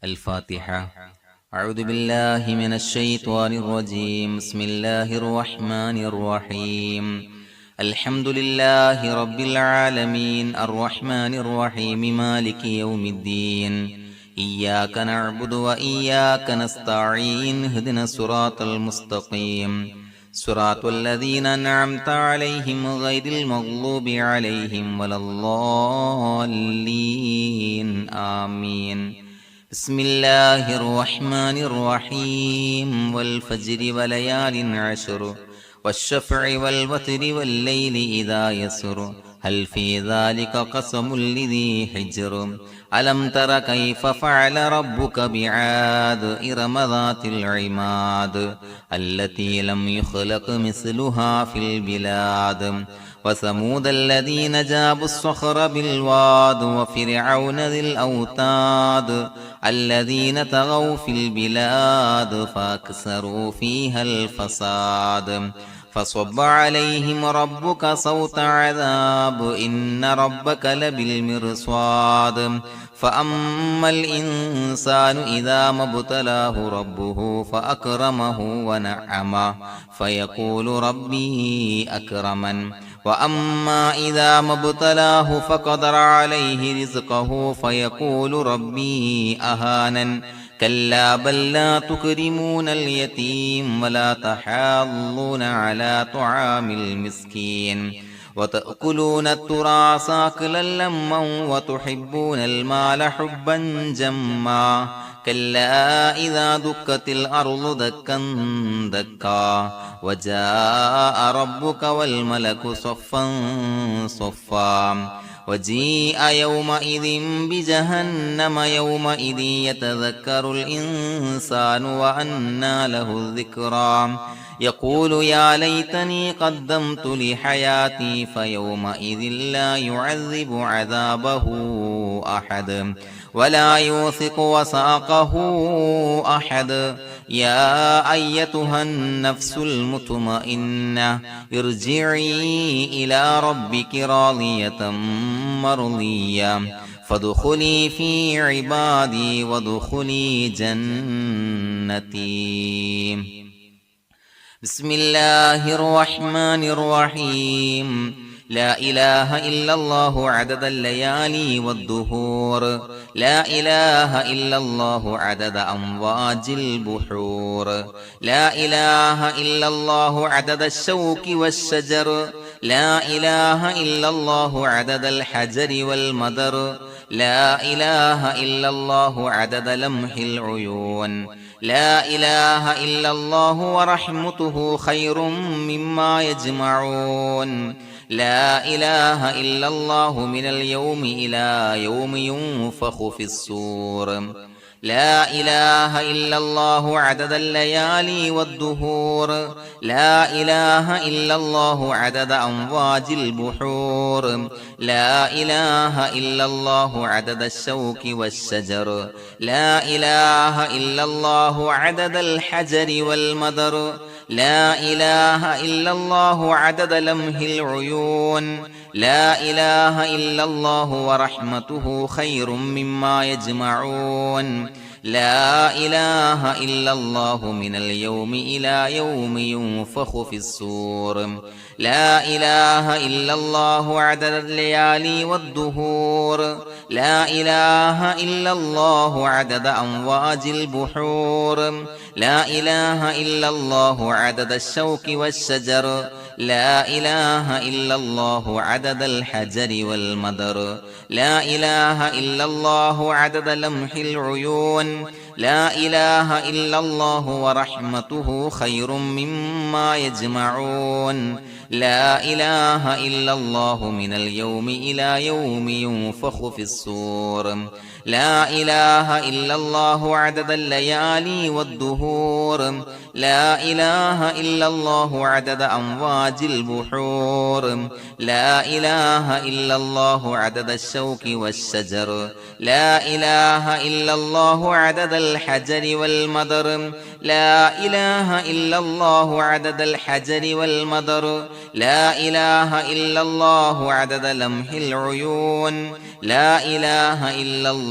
الفاتحة. أعوذ بالله من الشيطان الرجيم. بسم الله الرحمن الرحيم. الحمد لله رب العالمين الرحمن الرحيم مالك يوم الدين. إياك نعبد وإياك نستعين. اهدنا الصراط المستقيم صراط الذين أنعمت عليهم غير المغضوب عليهم ولا الضالين. آمين. بسم الله الرحمن الرحيم. والفجر وليال عشر والشفع والوتر والليل إذا يسر هل في ذلك قسم لذي حجر ألم تر كيف فعل ربك بعاد إرم ذات العماد التي لم يخلق مثلها في البلاد وثمود الذين جابوا الصخر بالواد وفرعون ذي الأوتاد الذين طغوا في البلاد فأكثروا فيها الفساد فصب عليهم ربك صوت عذاب إن ربك لبالمرصاد فأما الإنسان إذا ما ابتلاه ربه فأكرمه ونعمه فيقول ربي أكرمن وأما إذا ما ابتلاه فقدر عليه رزقه فيقول ربي أهانن كلا بل لا تكرمون اليتيم ولا تحاضون على طعام المسكين وتأكلون التراث أكلا لما وتحبون المال حبا جما كلا إذا دكت الأرض دكا دكا وجاء ربك والملك صفا صفا وجيء يومئذ بجهنم يومئذ يتذكر الإنسان وأنى له الذكرى يقول يا ليتني قدمت لحياتي فيومئذ لا يعذب عذابه أحد ولا يوثق وثاقه أحد يا أيتها النفس المطمئنة ارجعي إلى ربك راضية مرضية فادخلي في عبادي وادخلي جنتي. بسم الله الرحمن الرحيم. لا إله إلا الله عدد الليالي والدهور لا إله إلا الله عدد أمواج البحور لا إله إلا الله عدد الشوك والشجر لا إله إلا الله عدد الحجر والمدر لا إله إلا الله عدد لمح العيون لا إله إلا الله ورحمته خير مما يجمعون لا إله إلا الله من اليوم إلى يوم ينفخ في الصور لا إله إلا الله عدد الليالي والدهور لا إله إلا الله عدد أمواج البحور لا إله إلا الله عدد الشوك والشجر لا إله إلا الله عدد الحجر والمدر لا إله إلا الله عدد لمح العيون لا إله إلا الله ورحمته خير مما يجمعون لا إله إلا الله من اليوم إلى يوم ينفخ في الصور لا إله إلا الله عدد الليالي والدهور لا إله إلا الله عدد أمواج البحور لا إله إلا الله عدد الشوك والشجر لا إله إلا الله عدد الحجر والمدر لا إله إلا الله عدد لمح العيون لا إله إلا الله ورحمته خير مما يجمعون لا إله إلا الله من اليوم إلى يوم ينفخ في الصور لا إله إلا الله عدد الليالي والدهور لا إله إلا الله عدد أمواج البحور لا إله إلا الله عدد الشوك والشجر لا إله إلا الله عدد الحجر والمدر لا إله إلا الله عدد الحجر والمدر لا إله إلا الله عدد لمح العيون لا إله إلا الله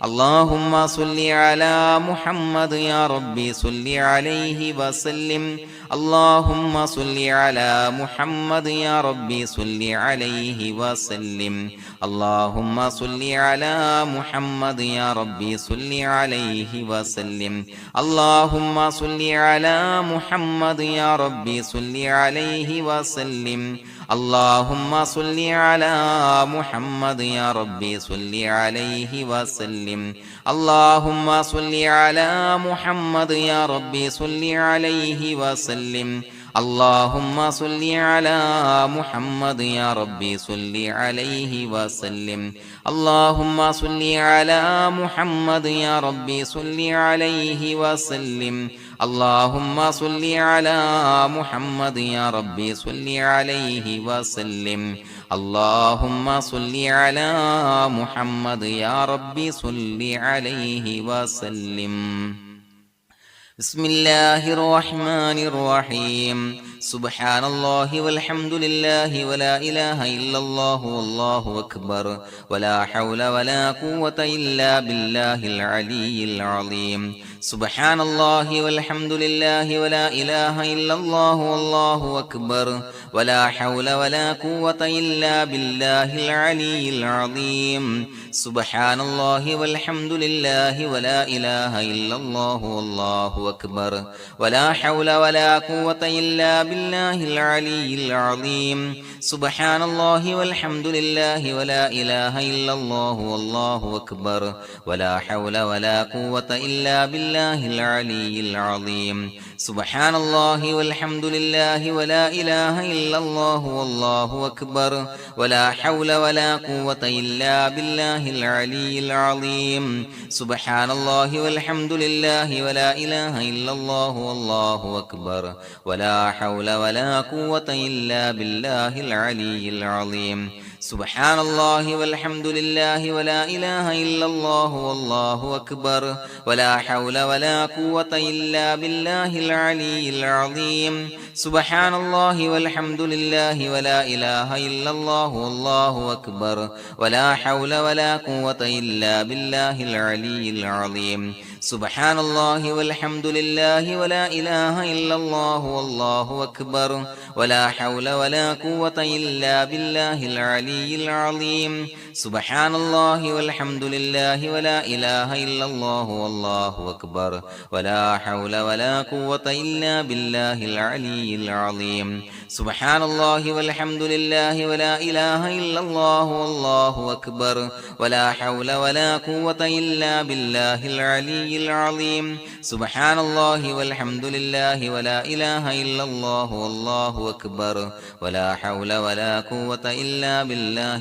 اللهم صل على محمد يا ربي صل عليه وسلم اللهم صل على محمد يا ربي صل عليه وسلم اللهم صل على محمد يا ربي صل عليه وسلم اللهم صل على محمد يا ربي صل عليه وسلم اللهم صل على محمد يا ربي صل عليه وسلم اللهم صل على محمد يا ربي صل عليه وسلم اللهم صل على محمد يا ربي صل عليه وسلم اللهم صل على محمد يا ربي صل عليه وسلم اللهم صل على محمد يا ربي صل عليه وسلم اللهم صل على محمد يا ربي صل عليه وسلم بسم الله الرحمن الرحيم سبحان الله والحمد لله ولا إله إلا الله والله أكبر ولا حول ولا قوة إلا بالله العلي العظيم سبحان الله والحمد لله ولا إله إلا الله والله أكبر ولا حول ولا قوة إلا بالله العلي العظيم سبحان الله والحمد لله ولا إله إلا الله والله أكبر ولا حول ولا قوة إلا بالله العلي العظيم سبحان الله والحمد لله ولا إله إلا الله والله أكبر ولا حول ولا قوة إلا بالله العلي العظيم سبحان الله والحمد لله ولا إله إلا الله والله أكبر ولا حول ولا قوة إلا بالله العلي العظيم سبحان الله والحمد لله ولا إله إلا الله والله أكبر ولا حول ولا قوة إلا بالله العلي العظيم سبحان الله والحمد لله ولا إله إلا الله والله أكبر ولا حول ولا قوة إلا بالله العلي العظيم سبحان الله والحمد لله ولا إله إلا الله والله أكبر ولا حول ولا قوة إلا بالله العلي العظيم سبحان الله والحمد لله ولا إله إلا الله والله أكبر ولا حول ولا قوة إلا بالله العلي العظيم سبحان الله والحمد لله ولا إله إلا الله والله أكبر ولا حول ولا قوة إلا بالله العلي العظيم سبحان الله والحمد لله ولا إله إلا الله والله أكبر ولا حول ولا قوة إلا بالله العلي العظيم سبحان الله والحمد لله ولا إله إلا الله والله أكبر ولا حول ولا قوة إلا بالله العلي العظيم سبحان الله والحمد لله ولا إله إلا الله والله أكبر ولا حول ولا قوة إلا بالله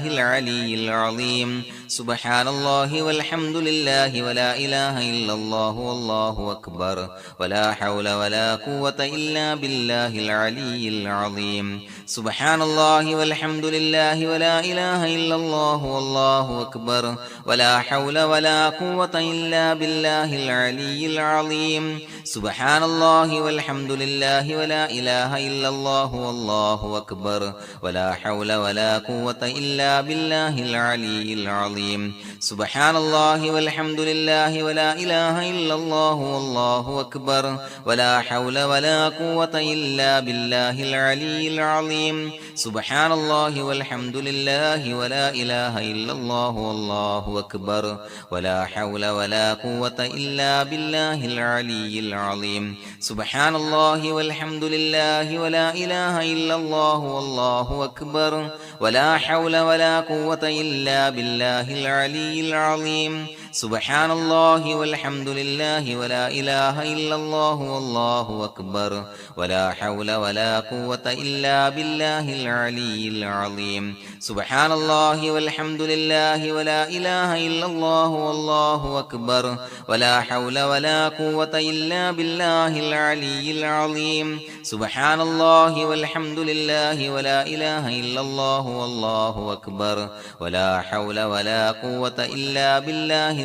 العلي العظيم سبحان الله والحمد لله ولا إله إلا الله والله أكبر ولا حول ولا قوة إلا بالله العلي العظيم سبحان الله والحمد لله ولا إله إلا الله والله أكبر ولا حول ولا قوة إلا بالله العلي العظيم سبحان الله والحمد لله ولا إله إلا الله والله أكبر ولا حول ولا قوة إلا بالله العلي العظيم سبحان الله والحمد لله ولا إله إلا الله والله أكبر ولا حول ولا قوة إلا بالله العلي العظيم سبحان الله والحمد لله ولا إله إلا الله والله أكبر ولا حول ولا قوة إلا بالله العلي العظيم سبحان الله والحمد لله ولا إله إلا الله والله أكبر ولا حول ولا قوة إلا بالله العلي العظيم سبحان الله والحمد لله ولا إله إلا الله والله أكبر ولا حول ولا قوة إلا بالله العلي العظيم سبحان الله والحمد لله ولا إله إلا الله والله أكبر ولا حول ولا قوة إلا بالله العلي العظيم سبحان الله والحمد لله ولا إله إلا الله والله أكبر ولا حول ولا قوة إلا بالله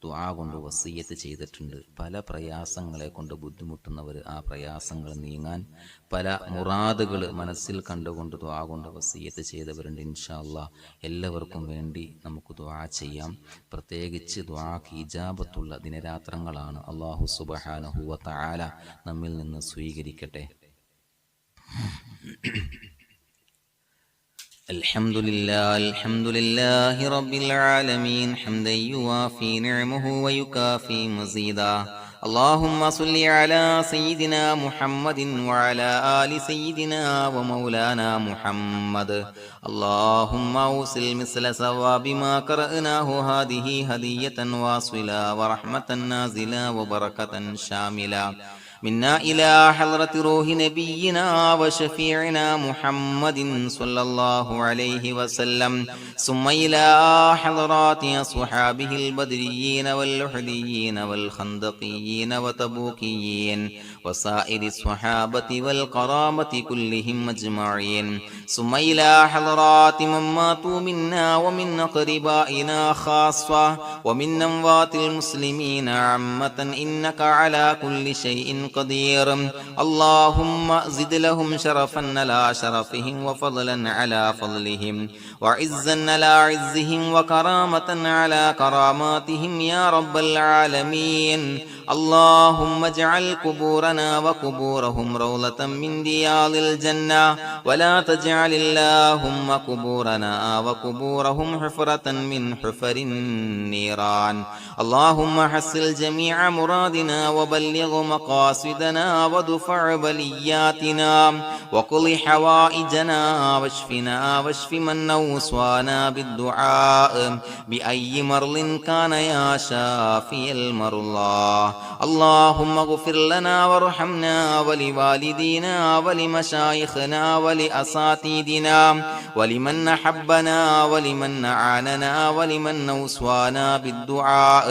ദുആ കൊണ്ട് വസിയ്യത്ത് ചെയ്തിട്ടുണ്ട്. പല പ്രയാസങ്ങളെ കൊണ്ട് ബുദ്ധിമുട്ടുന്നവർ ആ പ്രയാസങ്ങൾ നീങ്ങാൻ, പല മുറാദുകൾ മനസ്സിൽ കണ്ടുകൊണ്ട് ദുആ കൊണ്ട് വസിയ്യത്ത് ചെയ്തവരുണ്ട്. ഇൻഷാ അല്ലാഹ് എല്ലാവർക്കും വേണ്ടി നമുക്ക് ദുആ ചെയ്യാം. പ്രത്യേകിച്ച് ദുആക്ക് ഇജാബത്തുള്ള ദിനരാത്രങ്ങളാണ്. അല്ലാഹു സുബ്ഹാനഹു വ തആല നമ്മിൽ നിന്ന് സ്വീകരിക്കട്ടെ. الحمد لله رب العالمين حمدا يوافي نعمه ويكافي مزيدا. اللهم صل على سيدنا محمد وعلى آل سيدنا ومولانا محمد. اللهم أوصل مثل ثواب ما قرأناه هذه هدية واصلة ورحمة نازلة وبركة شاملة منا إلى حضرة روح نبينا وشفيعنا محمد صلى الله عليه وسلم، ثم إلى حضرات أصحابه البدريين والأحديين والخندقيين وتبوكيين وسائر الصحابة والقرامة كلهم أجمعين، ثم إلى حضرات من ماتوا منا ومن أقربائنا خاصة ومن أموات المسلمين عامة، إنك على كل شيء قدير. اللهم زد لهم شرفا على شرفهم وفضلا على فضلهم وعزا على عزهم وكرامة على كراماتهم يا رب العالمين. اللهم اجعل قبورنا وقبورهم روضة من رياض الجنة، ولا تجعل اللهم قبورنا وقبورهم حفرة من حفر النيران. اللهم حصل جميع مرادنا وبلغ مقاصدنا ودفع بلياتنا وقض حوائجنا واشفنا واشف من أوصانا بالدعاء بأي مرض كان يا شافي المرضى. اللهم اغفر لنا وارحمنا ولوالدينا ولمشايخنا ولأساتذتنا ولمن أحبنا ولمن أعاننا ولمن أوصانا بالدعاء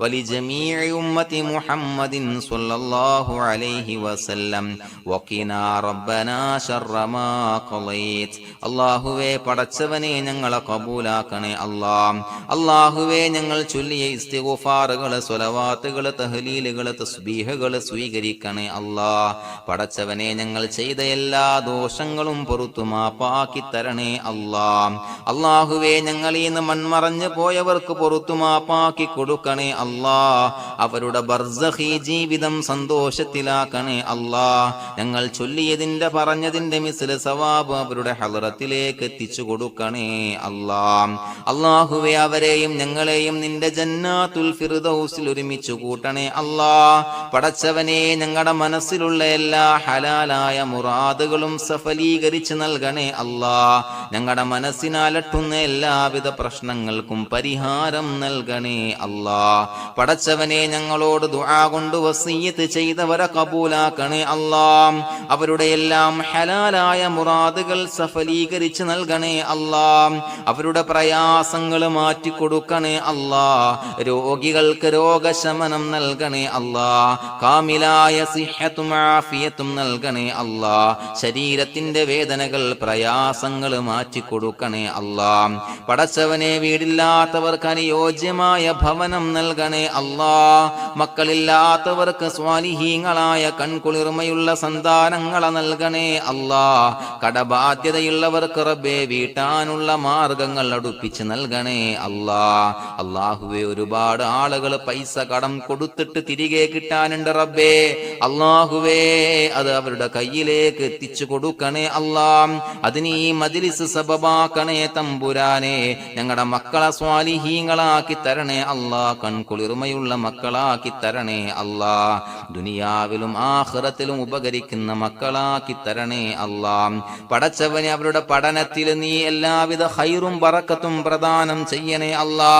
ولجميع أمة محمد صلى الله عليه وسلم. وقنا ربنا شر ما قضيت. അല്ലാഹുവേ പടച്ചവനെ ഞങ്ങളെ കബൂലാക്കണേ അല്ലാ. അല്ലാഹുവേ ഞങ്ങൾ ചൊല്ലിയ ഇസ്തിഗ്ഫാറുകൾ, സ്വലവാത്തുകൾ, തഹ്ലീലുകൾ, തസ്ബീഹുകൾ സ്വീകരിക്കണേ അല്ലാ. പടച്ചവനെ ഞങ്ങൾ ചെയ്ത എല്ലാ ദോഷങ്ങളും പുറത്തു മാപ്പാക്കി തരണേ അല്ലാ. അല്ലാഹുവേ ഞങ്ങളിൽ നിന്ന് മൺമറഞ്ഞു പോയവർക്ക് പുറത്തു മാപ്പാക്കി കൊടുക്കണേ അല്ലാ. അവരുടെ ബർസഖി ജീവിതം സന്തോഷത്തിലാക്കണേ അല്ലാ. ഞങ്ങൾ ചൊല്ലിയതിന്റെ പറഞ്ഞതിന്റെ മിസ്ല് സവാബ് അവരുടെ ഹളറത്തിലേക്ക് എത്തിച്ചു കൊടുക്കണേ അല്ലാ. അല്ലാഹുവേ അവരെയും ഞങ്ങളെയും നിന്റെ ജന്നാത്തുൽ ഫിർദൗസിൽ ഒരുമിച്ച് കൂട്ടണേ അല്ലാ. പടച്ചവനെ ഞങ്ങളുടെ മനസ്സിലുള്ള എല്ലാ ഹലാലായ മുറാദുകളും സഫലീകരിച്ച് നൽകണേ അല്ലാ. ഞങ്ങളുടെ മനസ്സിനാലട്ടുന്ന എല്ലാവിധ പ്രശ്നങ്ങൾക്കും പരിഹാരം നൽകണേ അല്ലാ. പടച്ചവനെ ഞങ്ങളോട് ദുആ കൊണ്ട് വസിയ്യത്ത് ചെയ്തവരെ കബൂലാക്കണേ അല്ലാ. അവരുടെ എല്ലാം ഹലാലായ മുറാദുകൾ സഫലീകരിച്ച് നൽകണേ അല്ലാ. അവരുടെ പ്രയാസങ്ങൾ മാറ്റിക്കൊടുക്കണേ അല്ലാ. രോഗികൾക്ക് രോഗശമനം നൽകണേ അല്ലാ. കാമിലായ സിഹ്ഹത്തും ആഫിയത്തും നൽകണേ അല്ലാ. ശരീരത്തിന്റെ വേദനകൾ, പ്രയാസങ്ങൾ മാറ്റിക്കൊടുക്കണേ അല്ലാ. പടച്ചവനെ വീടില്ലാത്തവർക്ക് അനുയോജ്യമായ ഭവനം നൽകണേ അല്ലാ. മക്കളില്ലാത്തവർക്ക് സ്വാലിഹീങ്ങളായ കൺകുളിർമയുള്ള സന്താനങ്ങളെ നൽകണേ അല്ലാ. കടബാധ്യതയുള്ളവർക്ക് റബ്ബേ വീട്ടാനുള്ള മാർഗങ്ങൾ അടുപ്പിച്ച് നൽകണേ അല്ലാ. അല്ലാഹുവേ ഒരുപാട് ആളുകൾ പൈസ കടം കൊടുത്തിട്ട് തിരികെ കിട്ടാനുണ്ട് റബ്ബേ. അല്ലാഹുവേ അത് അവരുടെ കയ്യിലേക്ക് എത്തിച്ചു കൊടുക്കണേ അല്ലാ. അതിന് ഈ മജ്ലിസ് സബബാക്കണേ തമ്പുരാനെ. ഞങ്ങളുടെ മക്കളെ സ്വാലിഹീങ്ങളാക്കി തരണേ അല്ലാ. കൺകുളിർമയുള്ള മക്കളാക്കി തരണേ അല്ലാ. ദുനിയാവിലും ആഖിറത്തിലും ഉപകരിക്കുന്ന മക്കളാക്കി തരണേ അല്ലാ. പടച്ചവനെ അവരുടെ പഠനത്തിൽ നീ എല്ലാവിധ ഖൈറും ബറക്കത്തും പ്രദാനം ചെയ്യണേ അല്ലാ.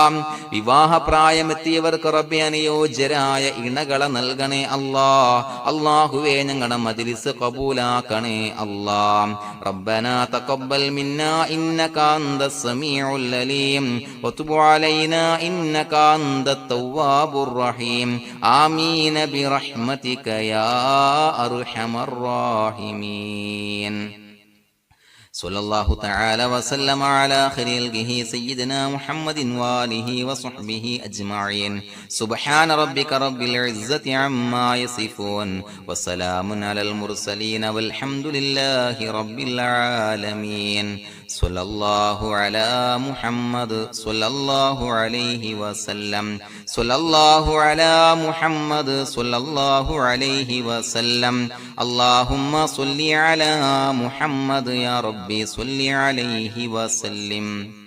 വിവാഹപ്രായമെത്തിയവർക്ക് റബ്ബേ അനുയോജ്യരായ ഇണകളെ നൽകണേ അല്ലാ. അല്ലാഹുവേ ഞങ്ങളുടെ മജ്ലിസ് ഖബൂലാക്കണേ അല്ലാ. റബ്ബനാ തഖബ്ബൽ മിന്നാ ഇന്നക അന്തസ് സമീഉൽ അലീം വതുബ് അലൈനാ ഇന്നക അന്തത് തവ്വാബുർ റഹീം. ആമീൻ ബിറഹ്മതിക യാ അർഹമർ റഹീമീൻ. صلى الله تعالى وسلم على خير خلقه سيدنا محمد وآله وصحبه أجمعين. سبحان ربك رب العزة عما يصفون وسلام على المرسلين والحمد لله رب العالمين. صلى الله على محمد صلى الله عليه وسلم. صلى الله على محمد صلى الله عليه وسلم. اللهم صل على محمد يا ربي صل عليه وسلم.